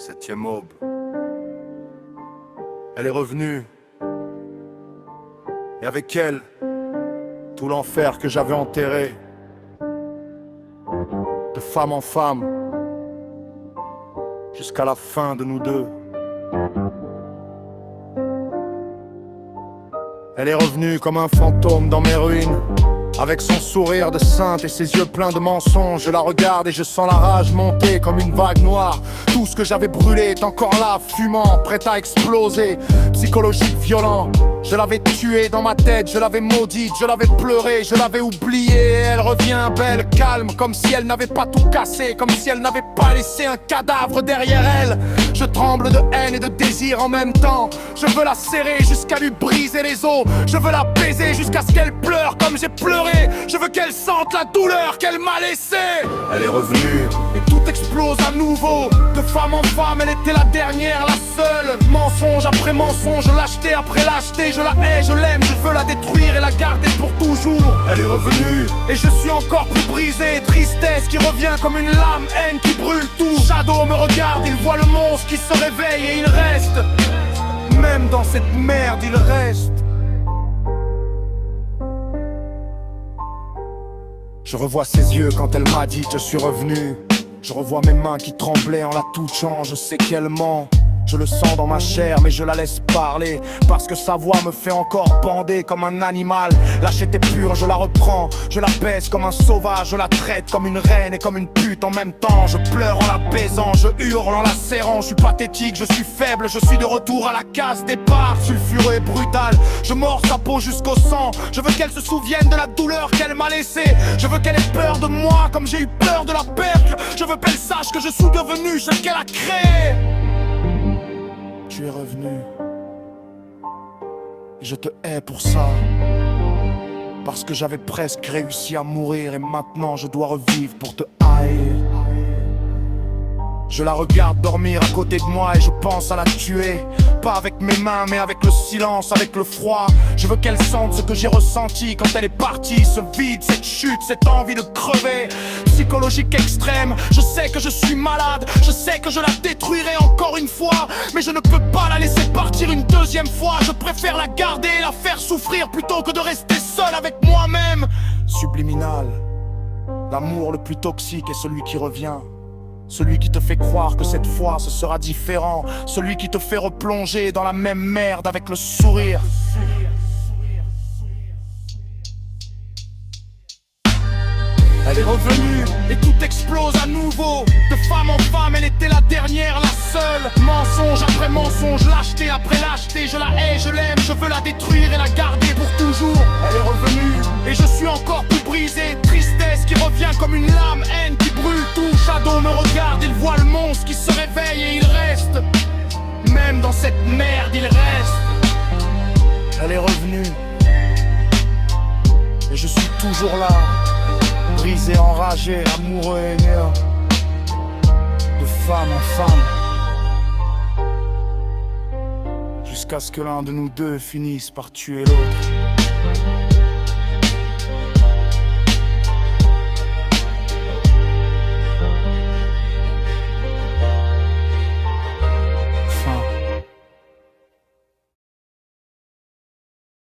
Septième aube. Elle est revenue. Et avec elle, tout l'enfer que j'avais enterré. De femme en femme, jusqu'à la fin de nous deux. Elle est revenue comme un fantôme dans mes ruines, avec son sourire de sainte et ses yeux pleins de mensonges. Je la regarde et je sens la rage monter comme une vague noire. Tout ce que j'avais brûlé est encore là, fumant, prêt à exploser. Psychologique violent, je l'avais tuée dans ma tête, je l'avais maudite, je l'avais pleurée, je l'avais oubliée. Et elle revient belle, calme, comme si elle n'avait pas tout cassé, comme si elle n'avait pas laissé un cadavre derrière elle. Je tremble de haine et de désir en même temps. Je veux la serrer jusqu'à lui briser les os. Je veux la baiser jusqu'à ce qu'elle pleure comme j'ai pleuré. Je veux qu'elle sente la douleur qu'elle m'a laissée. Elle est revenue et tout explose à nouveau. De femme en femme, elle était la dernière, la seule. Mensonge après mensonge, lâcheté après lâcheté. Je la hais, je l'aime, je veux la détruire et la garder pour toujours. Elle est revenue et je suis encore plus brisé. Tristesse qui revient comme une lame, haine qui brûle tout. Shadow me regarde, il voit le monstre qui se réveille et il reste. Même dans cette merde, il reste. Je revois ses yeux quand elle m'a dit je suis revenu. Je revois mes mains qui tremblaient en la touchant. Je sais qu'elle ment, je le sens dans ma chair, mais je la laisse parler parce que sa voix me fait encore bander comme un animal. Lâcheté pure, je la reprends, je la baise comme un sauvage. Je la traite comme une reine et comme une pute en même temps. Je pleure en la baisant, je hurle en la serrant. Je suis pathétique, je suis faible, je suis de retour à la case départ. Sulfureux et brutal, je mords sa peau jusqu'au sang. Je veux qu'elle se souvienne de la douleur qu'elle m'a laissée. Je veux qu'elle ait peur de moi comme j'ai eu peur de la perdre. Je veux qu'elle sache que je suis devenu ce qu'elle a créé. Tu es revenu et je te hais pour ça, parce que j'avais presque réussi à mourir et maintenant je dois revivre pour te haïr. Je la regarde dormir à côté de moi et je pense à la tuer. Pas avec mes mains mais avec le silence, avec le froid. Je veux qu'elle sente ce que j'ai ressenti quand elle est partie. Ce vide, cette chute, cette envie de crever. Psychologique extrême, je sais que je suis malade. Je sais que je la détruirai encore une fois, mais je ne peux pas la laisser partir une deuxième fois. Je préfère la garder et la faire souffrir plutôt que de rester seul avec moi-même. Subliminal, l'amour le plus toxique est celui qui revient. Celui qui te fait croire que cette fois ce sera différent. Celui qui te fait replonger dans la même merde avec le sourire. Elle est revenue et tout explose à nouveau. De femme en femme, elle était la dernière, la seule. Mensonge après mensonge, lâcheté après lâcheté. Je la hais, je l'aime, je veux la détruire et la garder pour toujours. Elle est revenue et je suis encore plus brisé. Tristesse qui revient comme une lame, haine qui brûle tout. Shadow me regarde, il voit le monstre qui se réveille et il reste. Même dans cette merde, il reste. Elle est revenue et je suis toujours là. Brisé, enragé, amoureux et néant. De femme en femme, jusqu'à ce que l'un de nous deux finisse par tuer l'autre.